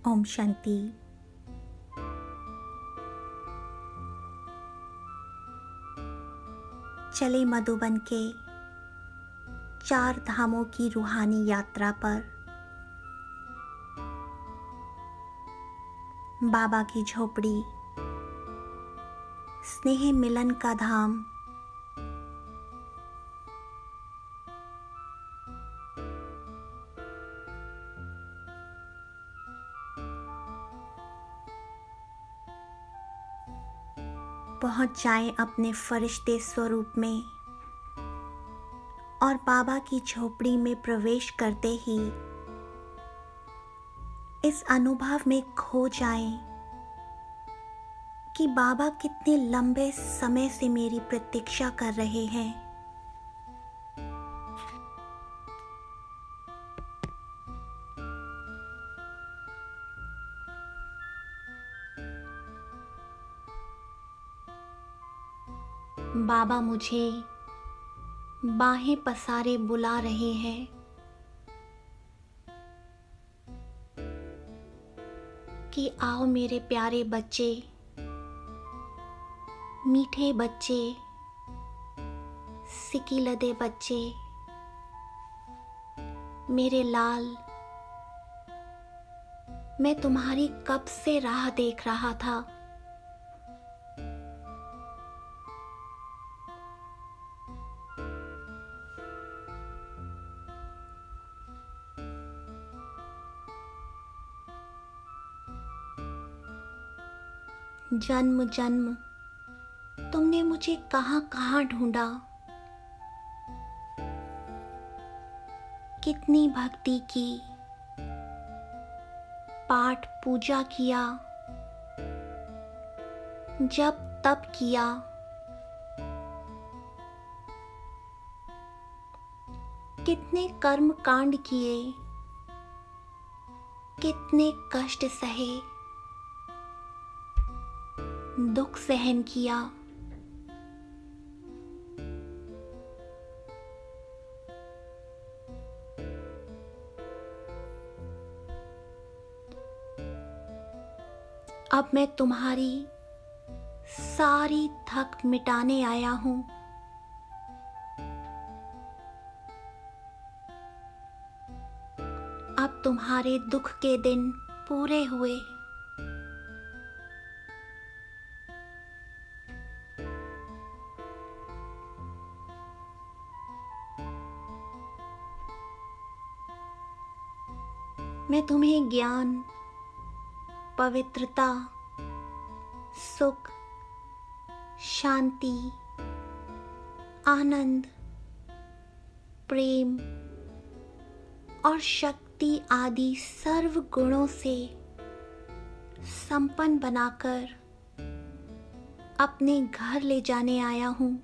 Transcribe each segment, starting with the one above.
ओम शांति। चले मधुबन के 4 धामों की रूहानी यात्रा पर। बाबा की झोपड़ी, स्नेह मिलन का धाम। पहुंच जाएं अपने फरिश्ते स्वरूप में और बाबा की झोपड़ी में प्रवेश करते ही इस अनुभव में खो जाएं कि बाबा कितने लंबे समय से मेरी प्रतीक्षा कर रहे हैं। बाबा मुझे बाहें पसारे बुला रहे हैं कि आओ मेरे प्यारे बच्चे, मीठे बच्चे, सिकीलदे बच्चे, मेरे लाल। मैं तुम्हारी कब से राह देख रहा था। जन्म जन्म तुमने मुझे कहां कहां ढूंढा, कितनी भक्ति की, पाठ पूजा किया, जप तप किया, कितने कर्म कांड किए, कितने कष्ट सहे, दुख सहन किया। अब मैं तुम्हारी सारी थक मिटाने आया हूं। अब तुम्हारे दुख के दिन पूरे हुए। मैं तुम्हें ज्ञान, पवित्रता, सुख, शांति, आनंद, प्रेम और शक्ति आदि सर्व गुणों से संपन्न बनाकर अपने घर ले जाने आया हूं।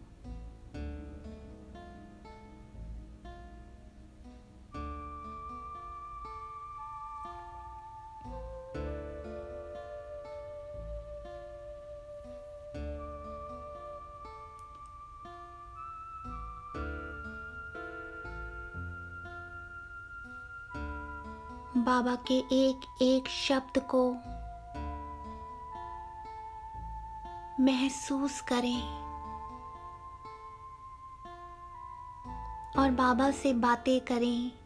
बाबा के एक एक शब्द को महसूस करें और बाबा से बातें करें।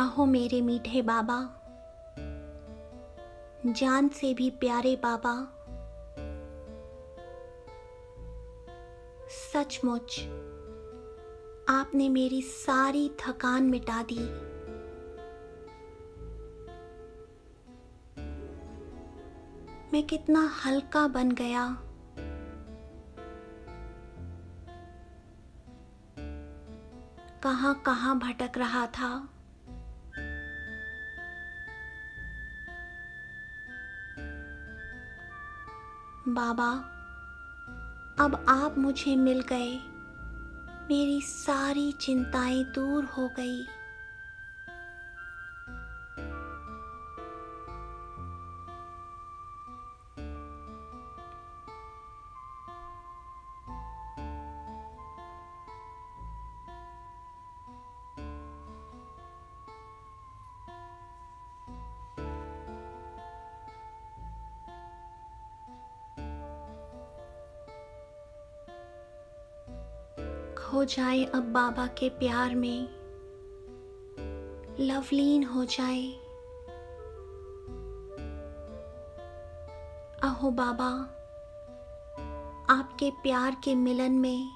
आहो मेरे मीठे बाबा, जान से भी प्यारे बाबा, सचमुच आपने मेरी सारी थकान मिटा दी। मैं कितना हल्का बन गया। कहां कहां भटक रहा था। बाबा, अब आप मुझे मिल गए, मेरी सारी चिंताएं दूर हो गई। खो जाए अब बाबा के प्यार में, लवलीन हो जाए। अहो बाबा, आपके प्यार के मिलन में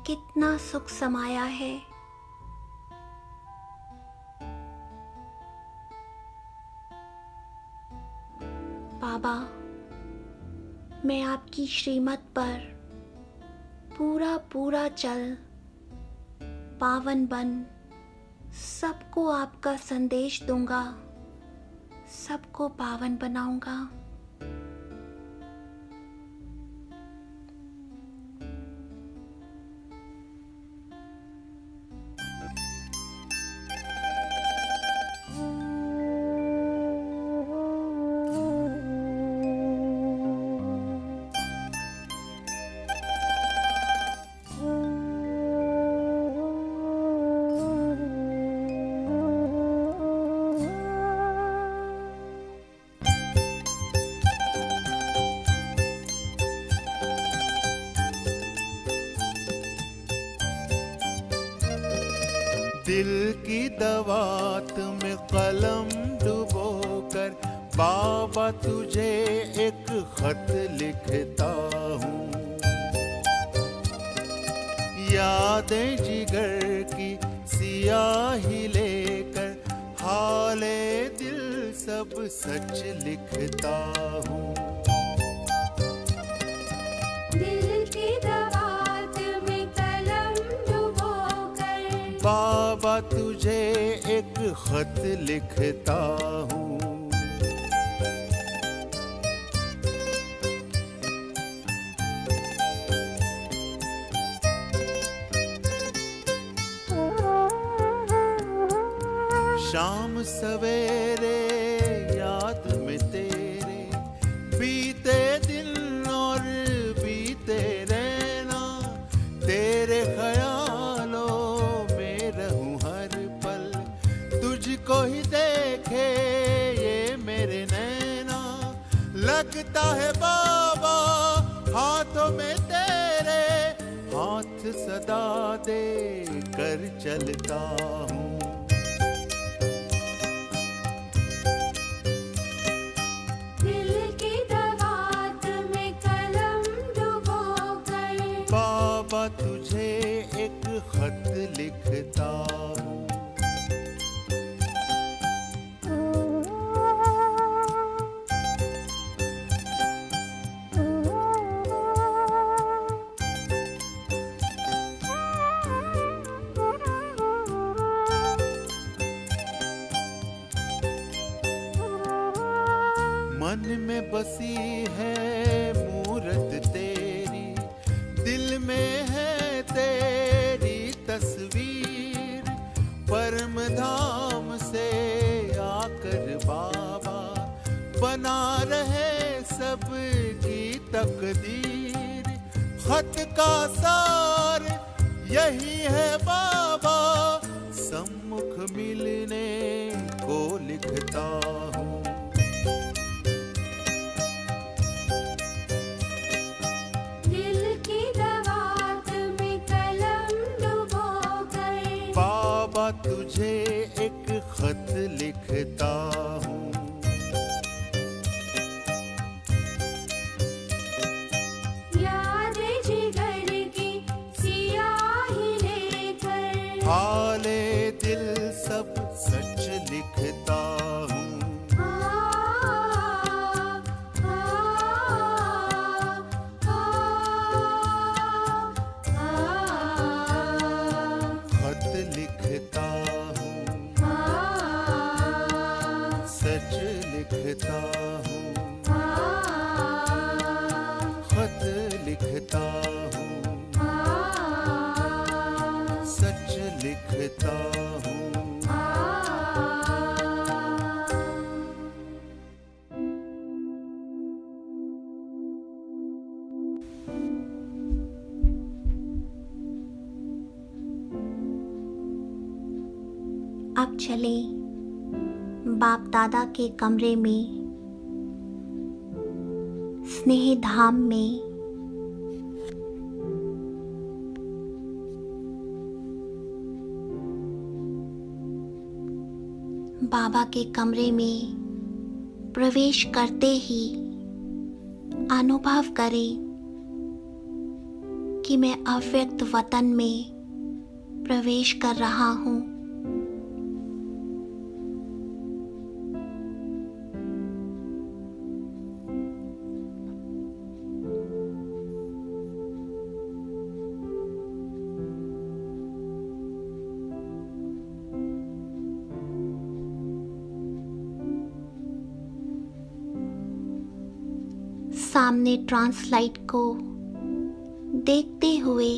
कितना सुख समाया है। बाबा, मैं आपकी श्रीमत पर पूरा पूरा चल, पावन बन, सबको आपका संदेश दूंगा, सबको पावन बनाऊंगा। दिल की दवात में कलम डुबोकर बाबा तुझे एक खत लिखता हूँ। यादें जिगर की सियाही लेकर हाले दिल सब सच लिखता हूँ। बाबा तुझे एक खत लिखता हूँ। शाम सवेरे याद में तेरे बीते दिन और बीते रहना, तेरे ख्यालों तुझको ही देखे ये मेरे नैना। लगता है बाबा हाथों में तेरे, हाथ सदा दे कर चलता हूँ। दिल की दवात में कलम डुबोकर बाबा तुझे एक खत लिखता हूँ। मन में बसी है मूरत तेरी, दिल में है तेरी तस्वीर। परम धाम से आकर बाबा बना रहे सबकी तकदीर। खत का सार यही है बाबा, सम्मुख मिलने को लिखता हूँ। बाबा तुझे एक खत लिखता हूँ। यादें जिगर की सियाही लेकर हाले दिल सब सच लिखता हूँ। खत लिखता हूँ, सच लिखता हूँ। लिखता हूँ। अब चले बाप दादा के कमरे में, स्नेह धाम में। बाबा के कमरे में प्रवेश करते ही अनुभव करें कि मैं अव्यक्त वतन में प्रवेश कर रहा हूँ। सामने ट्रांसलाइट को देखते हुए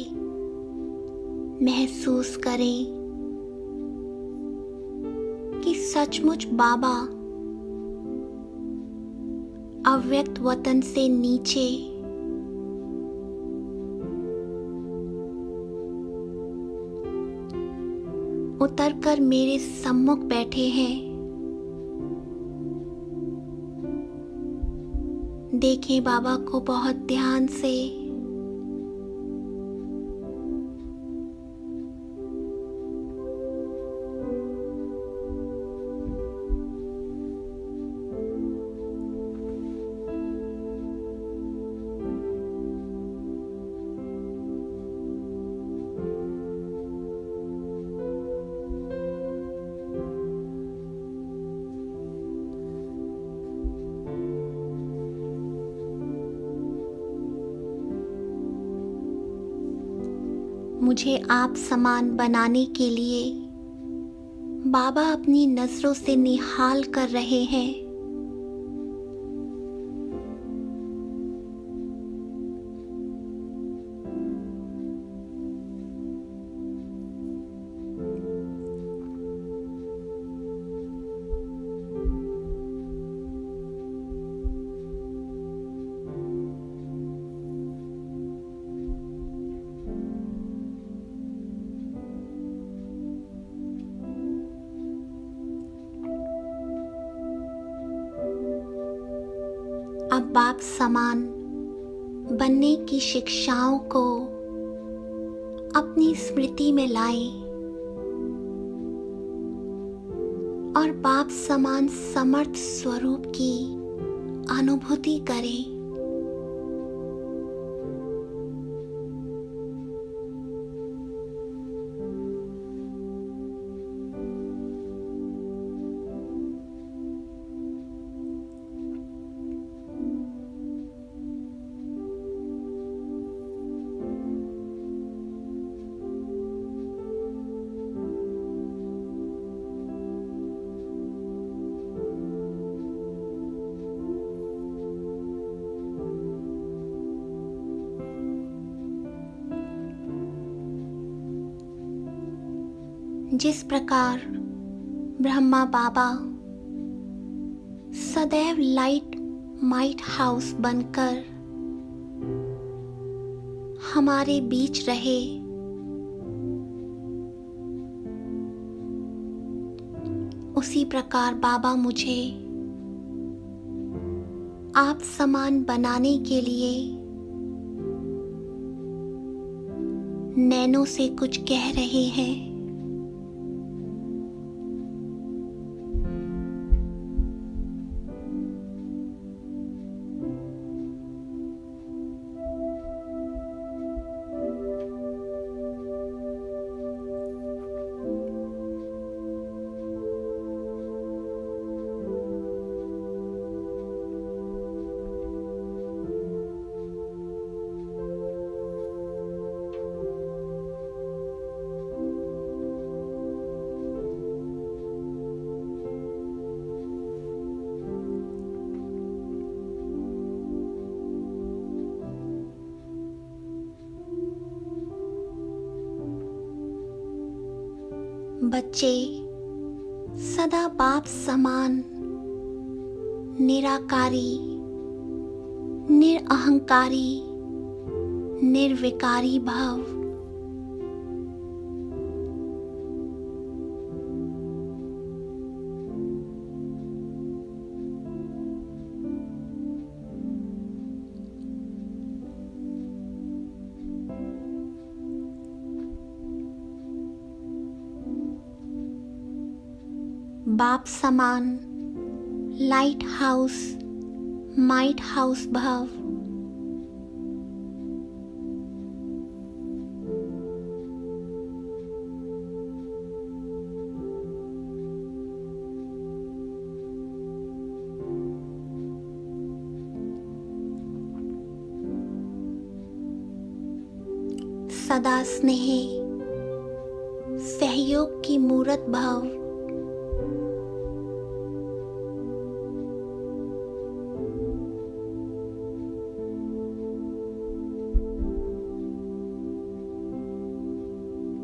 महसूस करें कि सचमुच बाबा अव्यक्त वतन से नीचे उतरकर मेरे सम्मुख बैठे हैं। देखें बाबा को बहुत ध्यान से। मुझे आप समान बनाने के लिए बाबा अपनी नजरों से निहाल कर रहे हैं। अब बाप समान बनने की शिक्षाओं को अपनी स्मृति में लाएं और बाप समान समर्थ स्वरूप की अनुभूति करें। जिस प्रकार ब्रह्मा बाबा सदैव लाइट माइट हाउस बनकर हमारे बीच रहे, उसी प्रकार बाबा मुझे आप समान बनाने के लिए नैनों से कुछ कह रहे हैं। बच्चे सदा बाप समान निराकारी, निरअहंकारी, निर्विकारी भाव। बाप समान लाइट हाउस, माइट हाउस भाव। सदा स्नेह, सहयोग की मूरत भाव।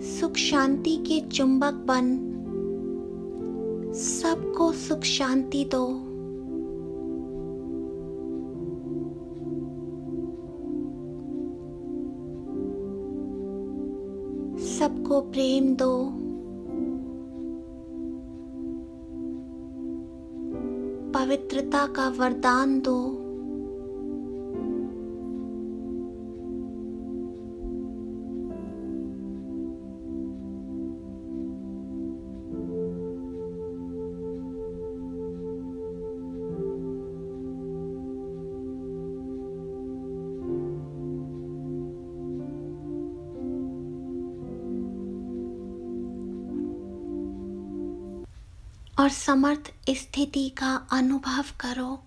सुख शांति के चुंबक बन सबको सुख शांति दो। सबको प्रेम दो। पवित्रता का वरदान दो। और समर्थ स्थिति का अनुभव करो।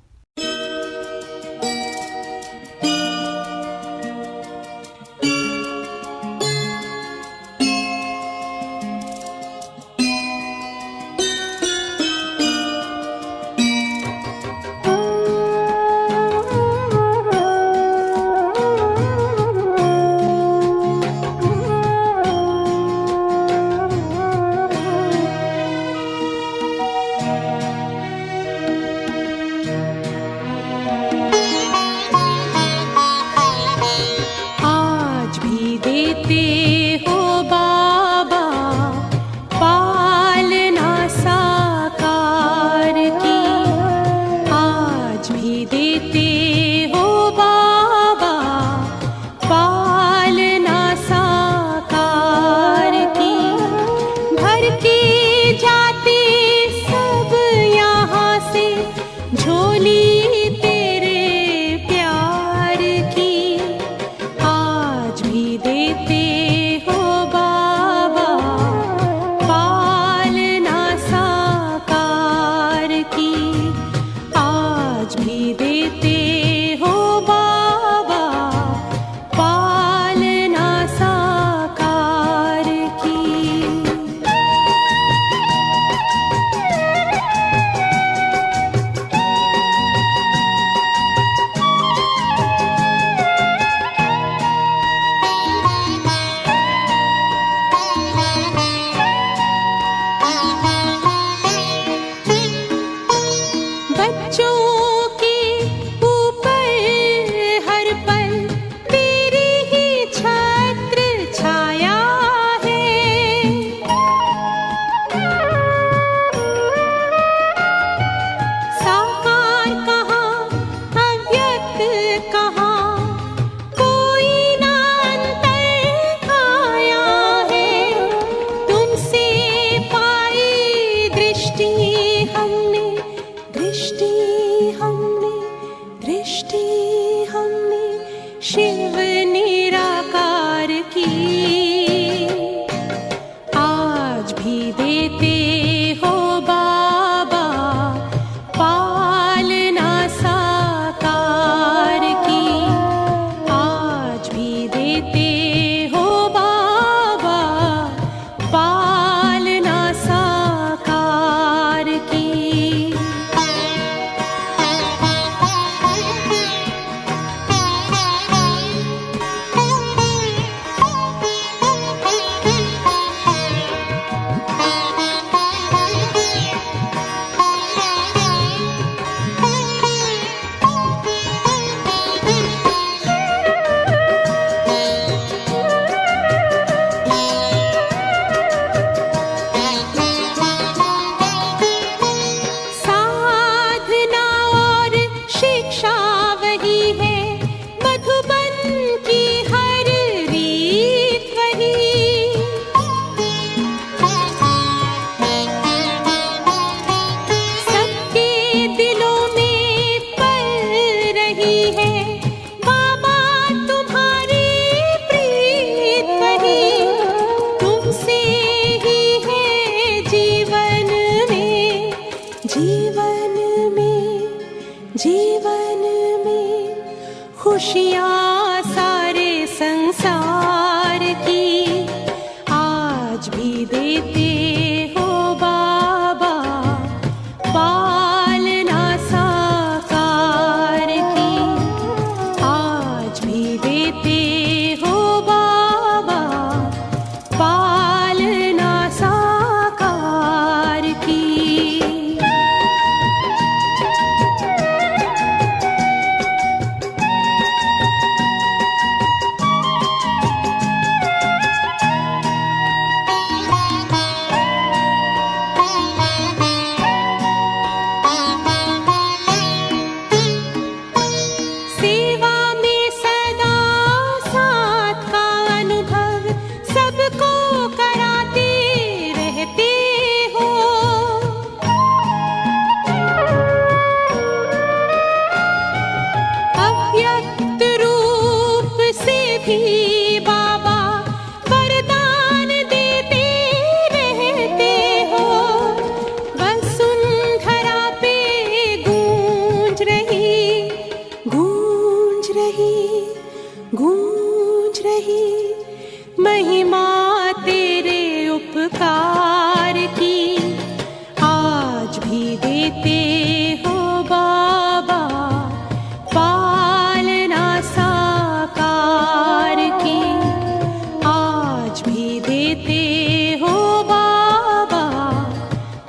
देते हो बाबा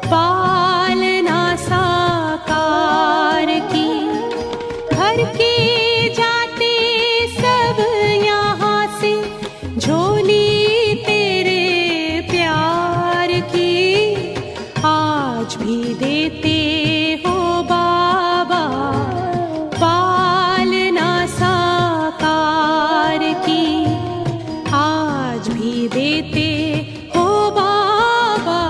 पालना साकार की। घर के जाते सब यहाँ से झोली तेरे प्यार की। आज भी देते हो बाबा पालना साकार की। आज भी देते हो बाबा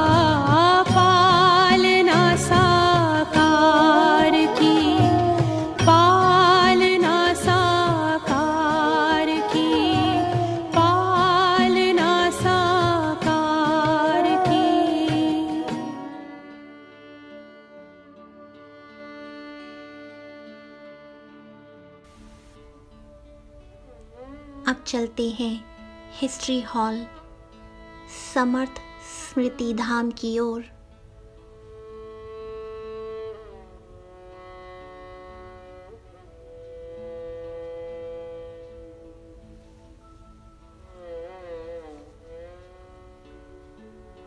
पालना साकार की। पालना साकार की। पालना साकार की। अब चलते हैं हिस्ट्री हॉल समर्थ स्मृति धाम की ओर।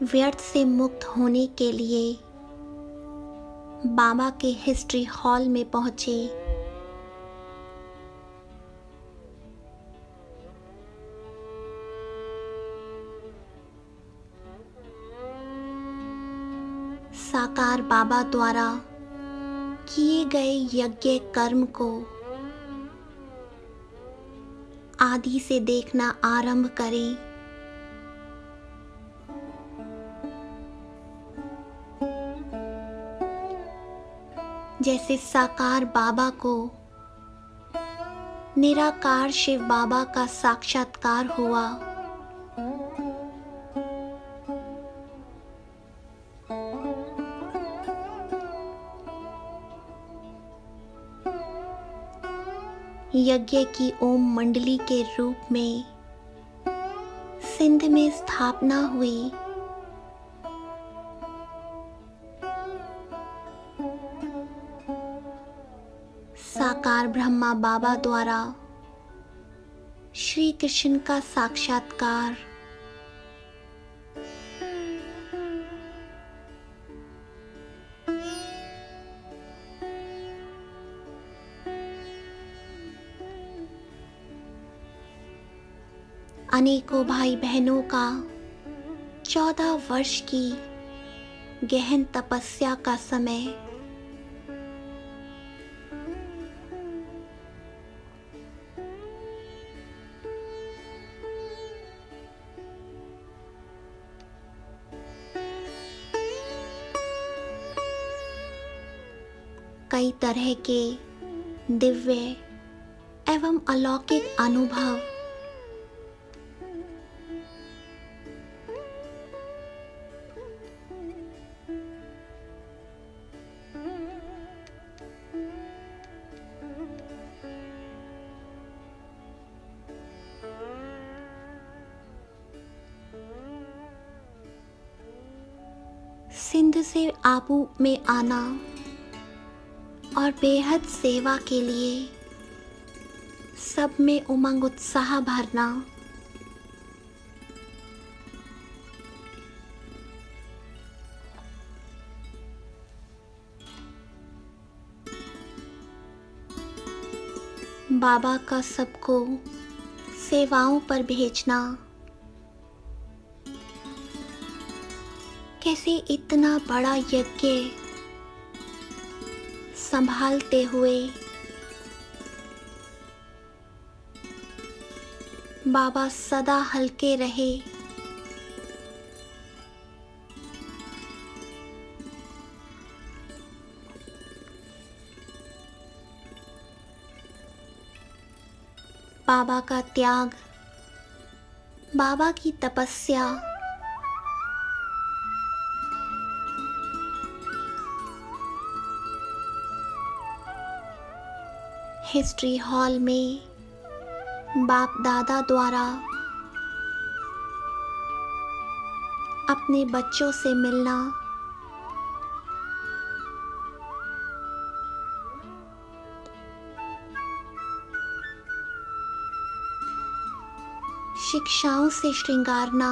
व्यर्थ से मुक्त होने के लिए बाबा के हिस्ट्री हॉल में पहुंचे। साकार बाबा द्वारा किए गए यज्ञ कर्म को आदि से देखना आरंभ करें। जैसे साकार बाबा को निराकार शिव बाबा का साक्षात्कार हुआ, यज्ञ की ओम मंडली के रूप में सिंध में स्थापना हुई। साकार ब्रह्मा बाबा द्वारा श्री कृष्ण का साक्षात्कार। अनेकों भाई बहनों का 14 वर्ष की गहन तपस्या का समय। कई तरह के दिव्य एवं अलौकिक अनुभव। सिंध से आबू में आना और बेहद सेवा के लिए सब में उमंग उत्साह भरना। बाबा का सबको सेवाओं पर भेजना। कैसे इतना बड़ा यज्ञ संभालते हुए बाबा सदा हल्के रहे। बाबा का त्याग, बाबा की तपस्या, हिस्ट्री हॉल में बाप दादा द्वारा अपने बच्चों से मिलना। शिक्षाओं से श्रृंगारना।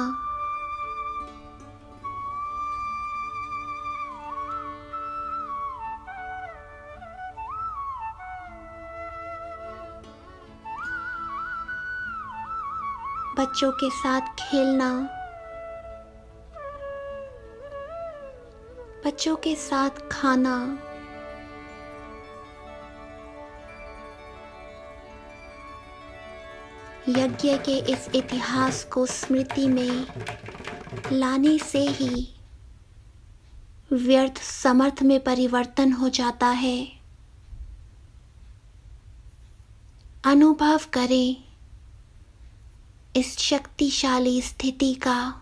बच्चों के साथ खेलना, बच्चों के साथ खाना, यज्ञ के इस इतिहास को स्मृति में लाने से ही व्यर्थ समर्थ में परिवर्तन हो जाता है। अनुभव करें इस शक्तिशाली स्थिति का।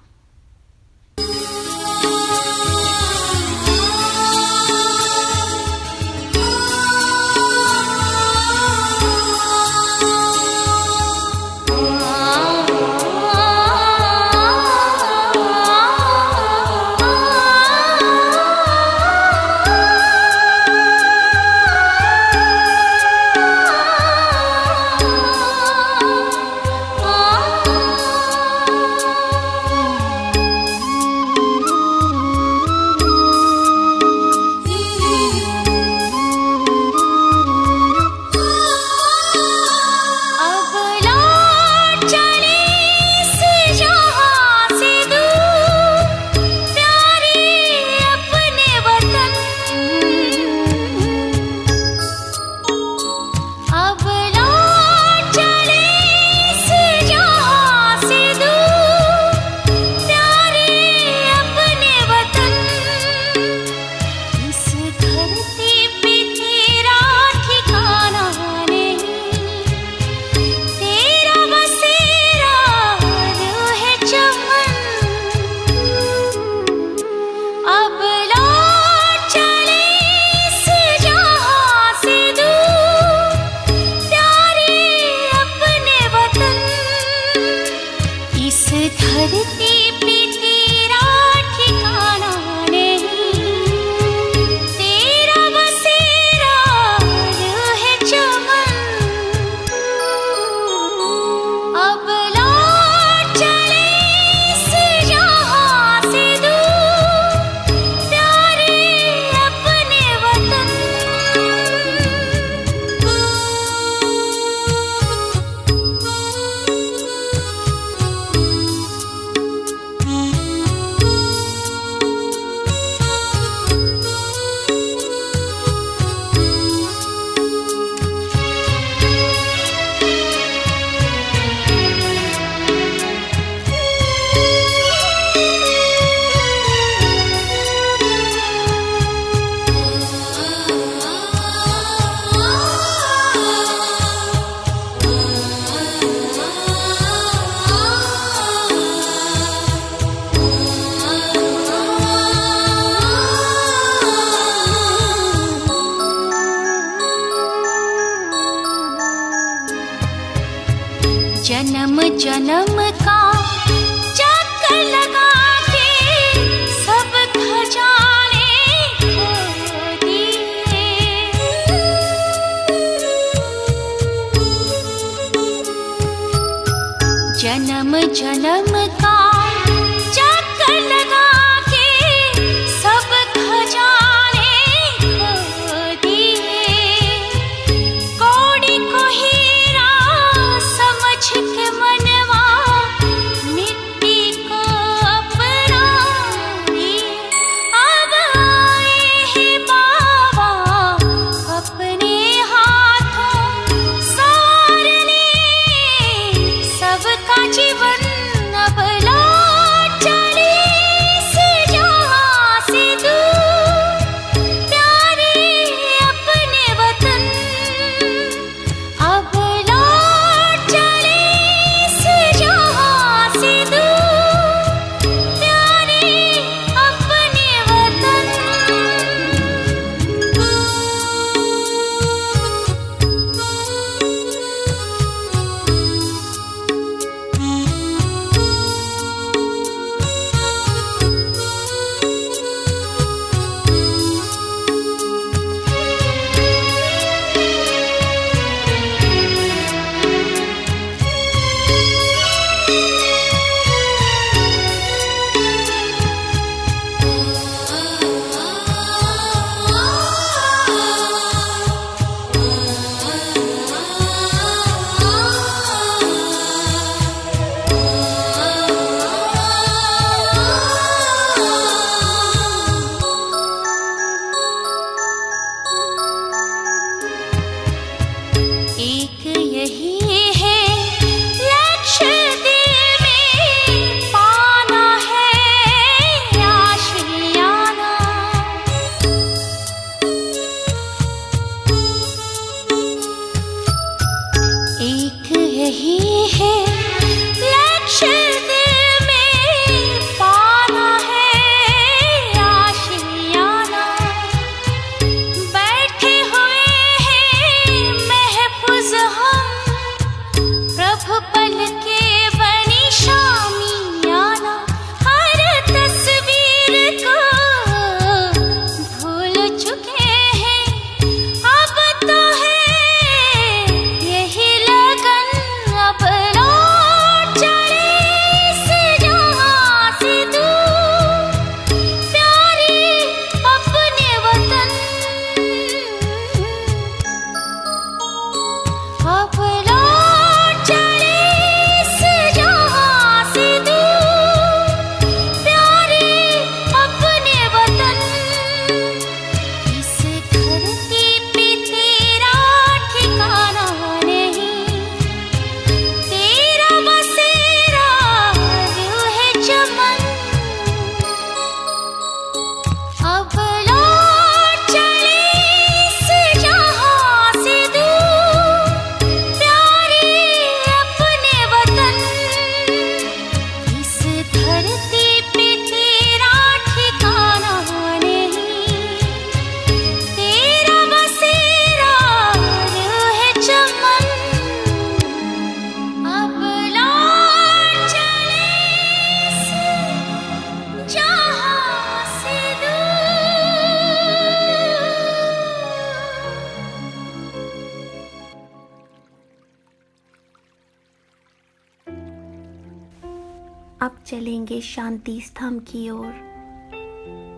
चलेंगे शांति स्तंभ की ओर,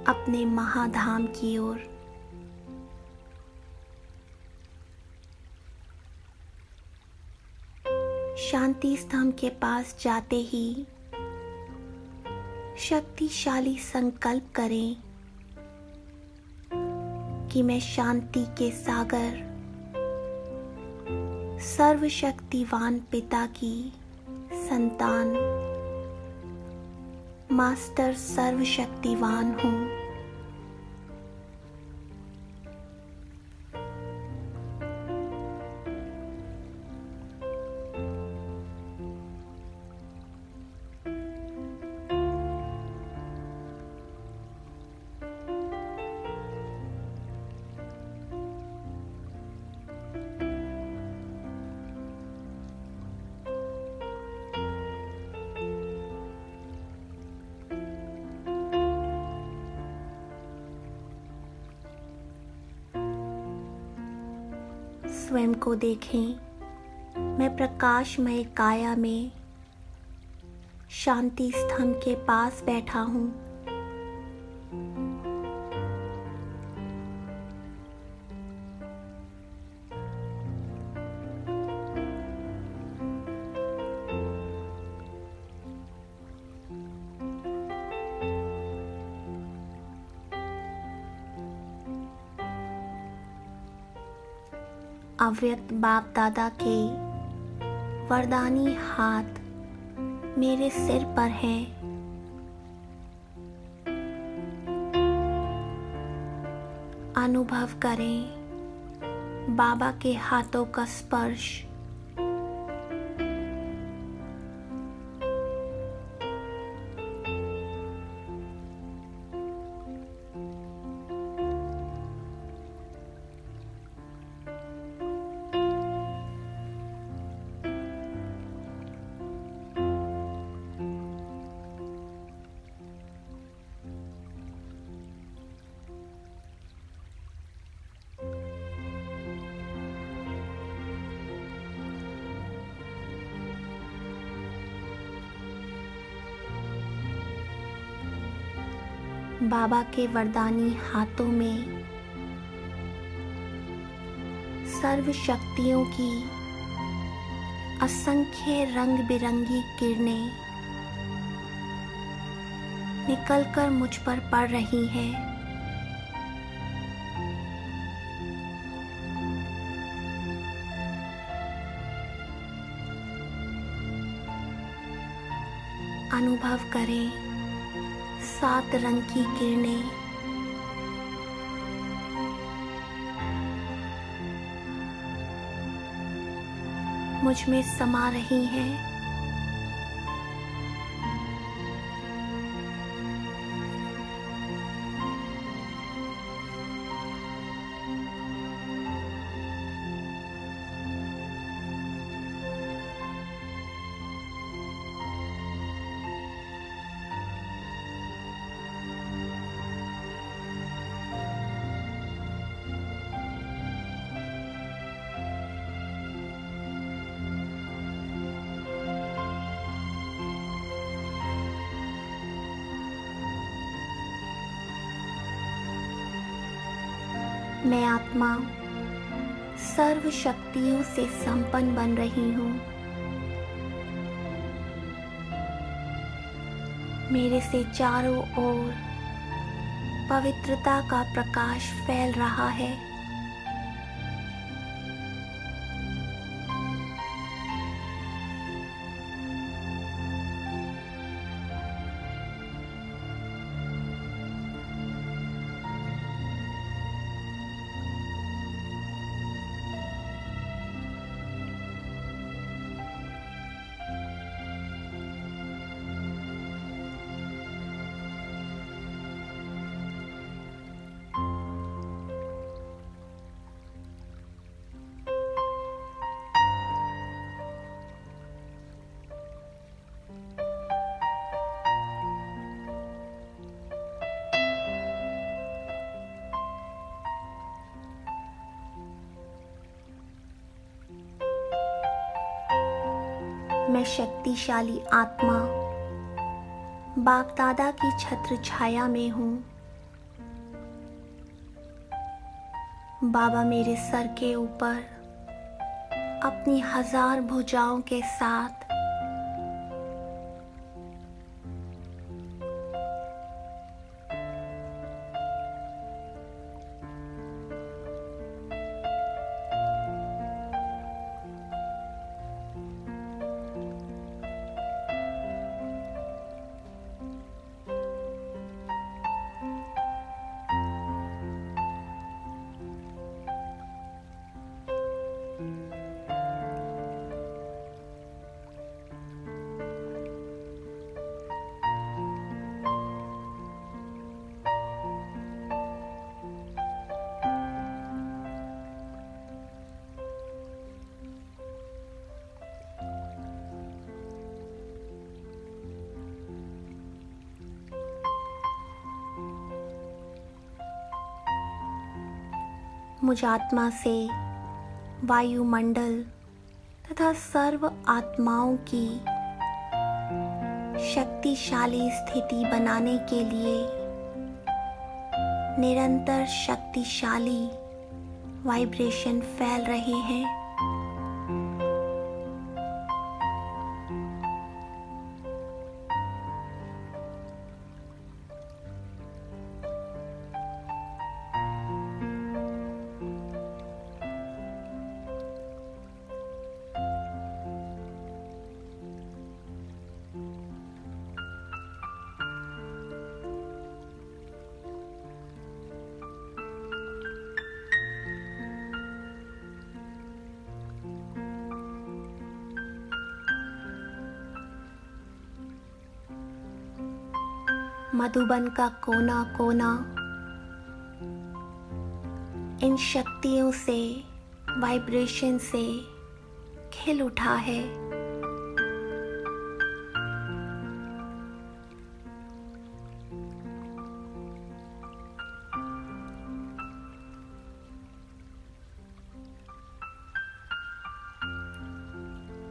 अपने महाधाम की ओर। शांति स्तंभ के पास जाते ही शक्तिशाली संकल्प करें कि मैं शांति के सागर सर्वशक्तिवान पिता की संतान मास्टर सर्वशक्तिवान हूँ। स्वयं को देखें, मैं प्रकाशमय काया में शांति स्तंभ के पास बैठा हूँ। अव्यक्त बाप दादा के वरदानी हाथ मेरे सिर पर है। अनुभव करें बाबा के हाथों का स्पर्श। बाबा के वरदानी हाथों में सर्व शक्तियों की असंख्य रंग बिरंगी किरणें निकलकर मुझ पर पड़ रही हैं। अनुभव करें 7 रंग की किरणें मुझ में समा रही हैं। मैं आत्मा सर्व शक्तियों से संपन्न बन रही हूँ। मेरे से चारों ओर पवित्रता का प्रकाश फैल रहा है। मैं शक्तिशाली आत्मा बाप दादा की छत्र छाया में हूँ। बाबा मेरे सर के ऊपर अपनी 1000 भुजाओं के साथ मुझ आत्मा से वायुमंडल तथा सर्व आत्माओं की शक्तिशाली स्थिति बनाने के लिए निरंतर शक्तिशाली वाइब्रेशन फैल रहे हैं। मधुबन का कोना कोना इन शक्तियों से, वाइब्रेशन से खिल उठा है।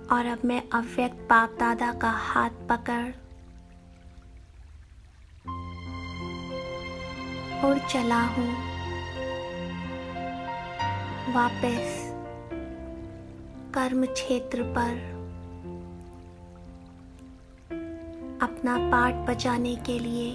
और अब मैं अव्यक्त बाप दादा का हाथ पकड़ उड़ चला हूँ वापस कर्म क्षेत्र पर अपना पाठ बजाने के लिए।